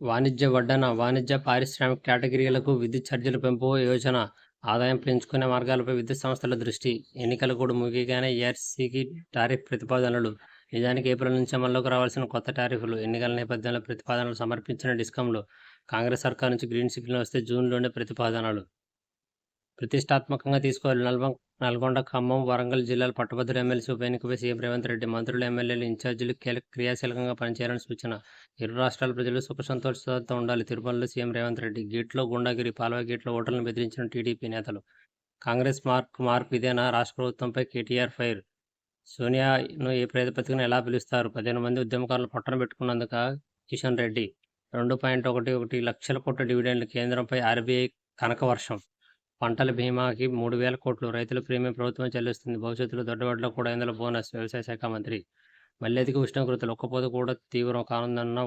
వాణిజ్య వడ్డన, వాణిజ్య, పారిశ్రామిక కేటగిరీలకు విద్యుత్ ఛార్జీల పెంపు యోజన, ఆదాయం పెంచుకునే మార్గాలపై విద్యుత్ సంస్థల దృష్టి, ఎన్నికల కూడా ముగియగానే ఏఆర్సీకి టారిఫ్ ప్రతిపాదనలు. నిజానికి ఏప్రిల్ నుంచి అమల్లోకి రావాల్సిన కొత్త టారిఫ్లు, ఎన్నికల నేపథ్యంలో ప్రతిపాదనలు సమర్పించిన డిస్కంలు, కాంగ్రెస్ సర్కార్ నుంచి గ్రీన్ సిగ్నల్ వస్తే జూన్లోనే ప్రతిపాదనలు. ప్రతిష్టాత్మకంగా తీసుకోవాలి. నల్గొండ, ఖమ్మం, వరంగల్ జిల్లాల పట్టభద్రుల ఎమ్మెల్సీ ఉప ఎన్నికపై సీఎం రేవంత్ రెడ్డి, మంత్రులు, ఎమ్మెల్యేలు, ఇన్ఛార్జీలు క్రియాశీలకంగా పనిచేయాలని సూచన. ఇరు రాష్ట్రాల ప్రజలు సుఖ సంతోషాలతో ఉండాలి. తిరుమలలో సీఎం రేవంత్ రెడ్డి. గేట్లో గుండాగిరి, పాల్వ గేట్లో ఓటర్లను బెదిరించిన టీడీపీ నేతలు. కాంగ్రెస్ మార్పు ఇదేనా? రాష్ట్ర ప్రభుత్వంపై కేటీఆర్ ఫైర్. సోనియాను ఏ ప్రాతిపదికన ఎలా పిలుస్తారు? 15 మంది ఉద్యమకారులు పొట్టన పెట్టుకున్నందుక కిషన్ రెడ్డి. 2.11 లక్షల కోట్ల డివిడెండ్లు. కేంద్రంపై ఆర్బీఐ కనకవర్షం. పంటల బీమాకి 3,000 కోట్లు. రైతుల ప్రీమియం ప్రభుత్వం చెల్లిస్తుంది. భవిష్యత్తులో దొడ్డబడ్ల కూడా ఇందులో బోనస్. వ్యవసాయ శాఖ మంత్రి. మల్లెదికి ఉష్ణోగ్రతలు. ఒక్కపోత కూడా తీవ్రం కానుందన్న